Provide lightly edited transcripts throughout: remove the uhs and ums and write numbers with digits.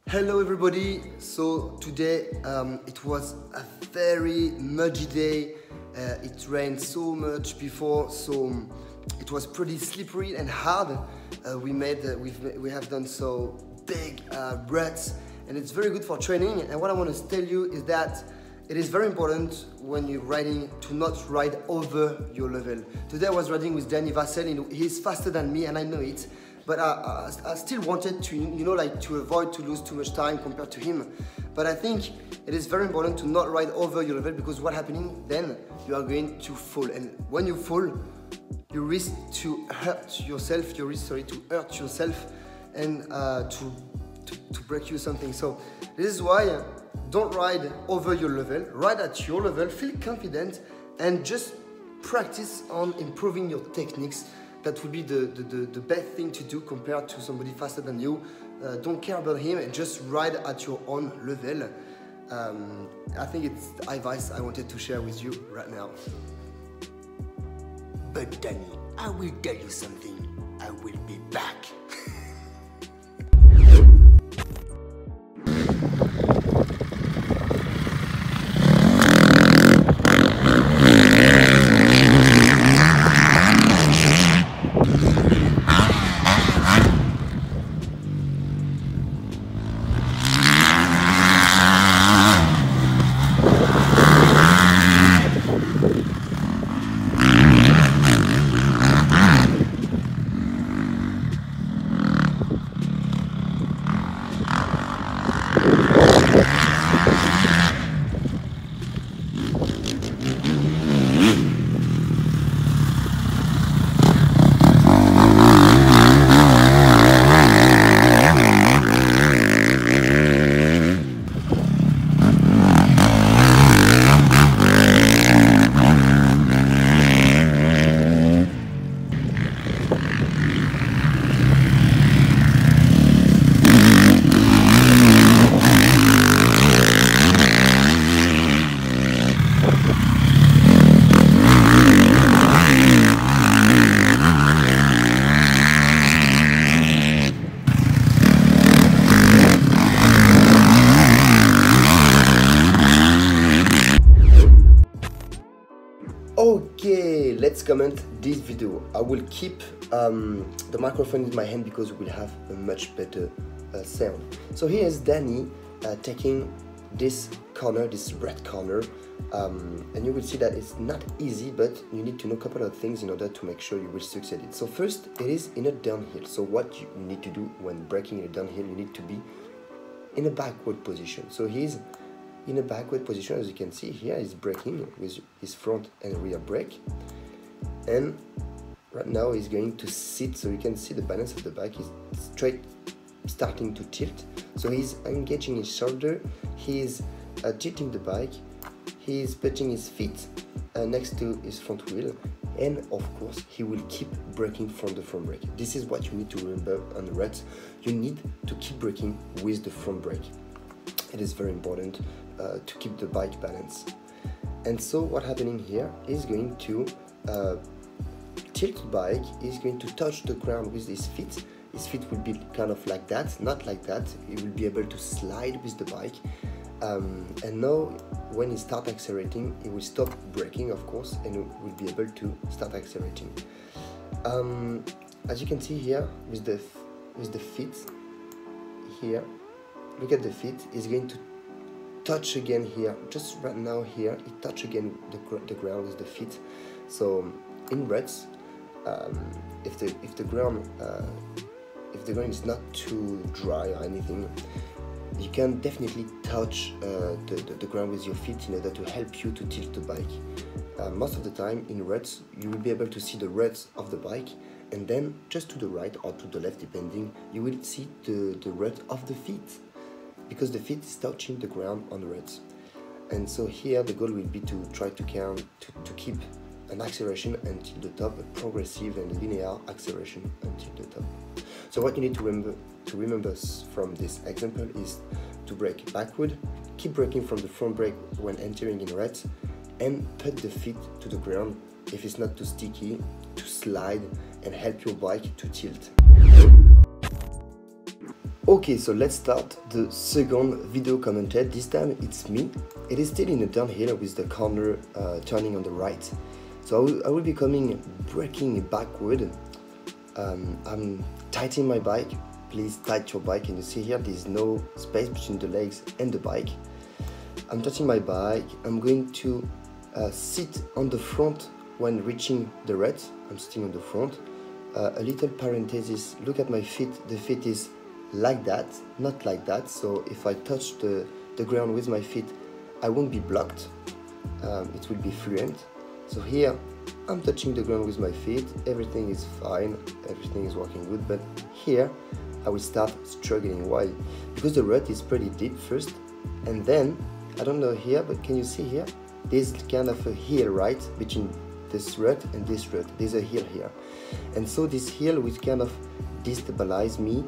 Hello everybody, so today it was a very muddy day. It rained so much before, so it was pretty slippery and hard. We have done so big ruts, and it's very good for training. And what I want to tell you is that it is very important when you're riding to not ride over your level. Today I was riding with Danny Vassell. He's faster than me and I know it. But I still wanted to, to avoid to lose too much time compared to him. But I think it is very important to not ride over your level, because what's happening then, you are going to fall. And when you fall, you risk to hurt yourself. And to break you something. So this is why don't ride over your level. Ride at your level. Feel confident and just practice on improving your techniques. That would be the best thing to do compared to somebody faster than you. Don't care about him and just ride at your own level. I think it's the advice I wanted to share with you right now. But Danny, I will tell you something. I will be back. Okay, let's comment this video. I will keep the microphone in my hand because we will have a much better sound. So here is Danny taking this corner, this red corner, and you will see that it's not easy, but you need to know a couple of things in order to make sure you will succeed it. So first, it is in a downhill. So what you need to do when braking in a downhill, you need to be in a backward position. So he's in a backward position. As you can see here, he's braking with his front and rear brake, and right now he's going to sit, so you can see the balance of the bike is straight, starting to tilt. So he's engaging his shoulder, he's tilting the bike, he's putting his feet next to his front wheel, and of course he will keep braking from the front brake. This is what you need to remember on the ruts. You need to keep braking with the front brake. It is very important to keep the bike balanced. And so what happening here is going to tilt the bike, is going to touch the ground with his feet. His feet will be kind of like that, not like that. He will be able to slide with the bike. And now when he starts accelerating, he will stop braking, of course, and will be able to start accelerating. As you can see here with the feet here, look at the feet. He's going to touch again here, just right now here, he touch again the ground with the feet. So in ruts, if the ground is not too dry or anything, you can definitely touch the ground with your feet in order to help you to tilt the bike. Most of the time in ruts, you will be able to see the ruts of the bike, and then just to the right or to the left, depending, you will see the rut of the feet. because the feet is touching the ground on the ruts. And so here the goal will be to try to keep an acceleration until the top, a progressive and linear acceleration until the top. So what you need to remember from this example is to brake backward, keep braking from the front brake when entering in ruts, and put the feet to the ground if it's not too sticky, to slide and help your bike to tilt. Okay, so let's start the second video commented. This time it's me. It is still in a downhill with the corner turning on the right. So I will be braking backward. I'm tightening my bike. Please tighten your bike, and you see here there's no space between the legs and the bike. I'm touching my bike. I'm going to sit on the front when reaching the rut. I'm sitting on the front. A little parenthesis, look at my feet. The feet is like that, not like that. So if I touch the ground with my feet, I won't be blocked. It will be fluent. So here I'm touching the ground with my feet. Everything is fine, everything is working good. But here I will start struggling. Why? Because the rut is pretty deep first, and then I don't know here, but can you see here? There's kind of a hill right between this rut and this rut. There's a hill here, and so this hill will kind of destabilize me.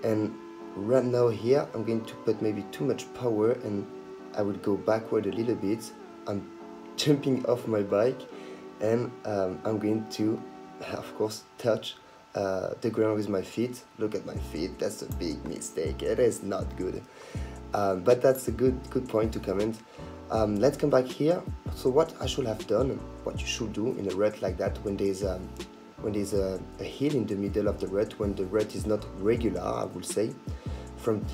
And right now here I'm going to put maybe too much power, and I will go backward a little bit. I'm jumping off my bike, and I'm going to, of course, touch the ground with my feet. Look at my feet. That's a big mistake. It is not good, but that's a good point to comment. Let's come back here. So what I should have done, what you should do in a rut like that, when there's a hill in the middle of the rut, when the rut is not regular, I will say, from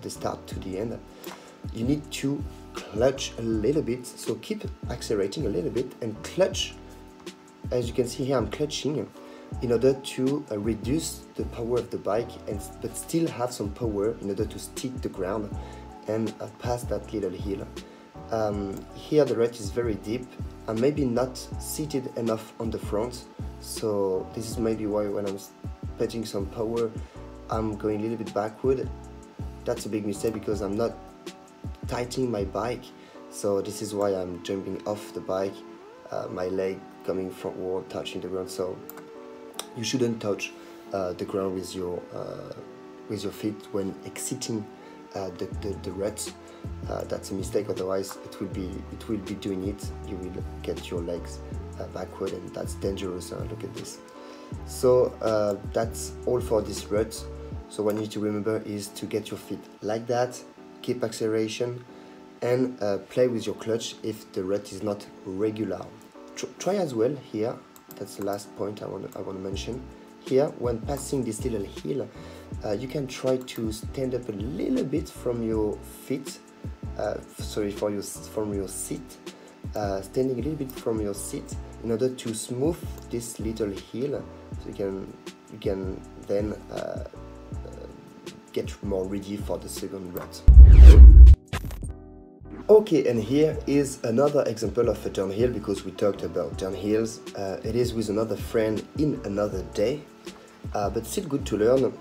the start to the end, you need to clutch a little bit. So keep accelerating a little bit and clutch. As you can see here, I'm clutching in order to reduce the power of the bike, but still have some power in order to stick the ground and pass that little hill. Here the rut is very deep. I'm maybe not seated enough on the front, so this is maybe why when I'm putting some power, I'm going a little bit backward. That's a big mistake because I'm not tightening my bike, so this is why I'm jumping off the bike, my leg coming frontward, touching the ground. So you shouldn't touch the ground with your feet when exiting the rut. That's a mistake. Otherwise, it will be doing it. You will get your legs backward, and that's dangerous. Look at this. So that's all for this rut. So what you need to remember is to get your feet like that, keep acceleration, and play with your clutch if the rut is not regular. Try as well here. That's the last point I want to mention. Here, when passing this little hill, you can try to stand up a little bit from your feet. From your seat, standing a little bit from your seat in order to smooth this little hill, so you can then get more ready for the second rut. Okay, and here is another example of a downhill, because we talked about downhills. It is with another friend in another day, but still good to learn.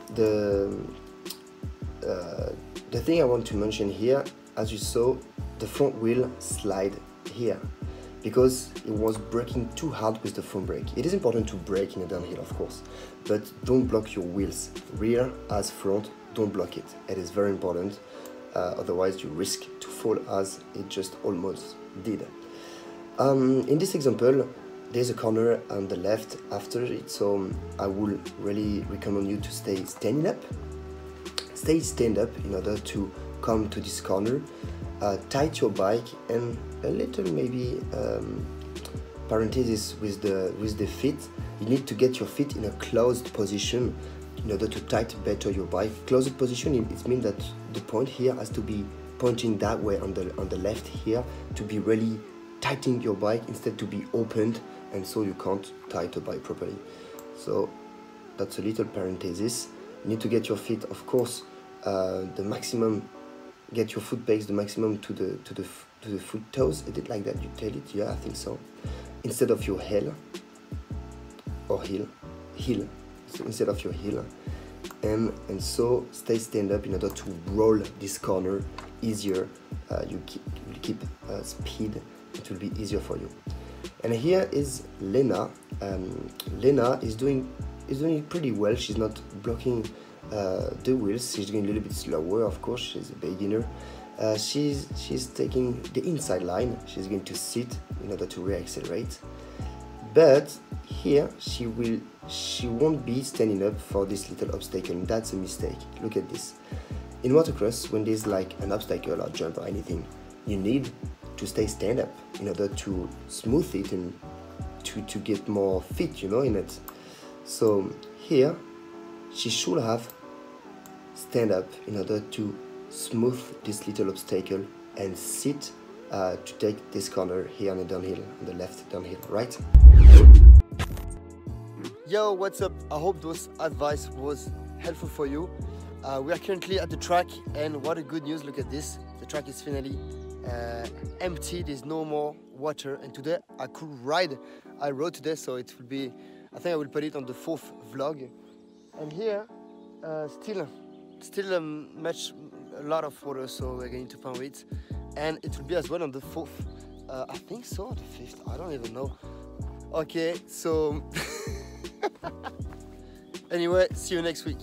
The thing I want to mention here, as you saw, the front wheel slide here because it was braking too hard with the front brake. It is important to brake in a downhill, of course, but don't block your wheels, rear as front. Don't block it. It is very important. Otherwise, you risk to fall, as it just almost did. In this example, there's a corner on the left after it, so I would really recommend you to stay standing up. Stay stand up in order to come to this corner. Tight your bike, and a little maybe parenthesis with the feet. You need to get your feet in a closed position in order to tighten better your bike. Closed position, it means that the point here has to be pointing that way on the left here, to be really tightening your bike instead to be opened, and so you can't tighten the bike properly. So that's a little parenthesis. You need to get your feet, of course, the maximum. Get your foot pegs the maximum to the foot toes. Is it like that you tell it? Yeah, I think so. Instead of your heel or heel, so instead of your heel, and so stand up in order to roll this corner easier. You keep speed, it will be easier for you. And here is Lena. Lena is doing it pretty well. She's not blocking the wheels. She's going a little bit slower, of course. She's a beginner. She's taking the inside line. She's going to sit in order to reaccelerate. But here she won't be standing up for this little obstacle. That's a mistake. Look at this. In motocross, when there's like an obstacle or jump or anything, you need to stand up in order to smooth it and to get more fit, you know, in it. So here she should have stand up in order to smooth this little obstacle and sit to take this corner here on the downhill, on the left downhill, right? Yo, what's up? I hope those advice was helpful for you. We are currently at the track, and what a good news, look at this. The track is finally empty, there's no more water, and today I could ride. I rode today, so it will be, I think I will put it on the 4th vlog. And here, still a lot of water, so we're going to pump it. And it will be as well on the 4th, I think so, or the 5th, I don't even know. Okay, so anyway, see you next week.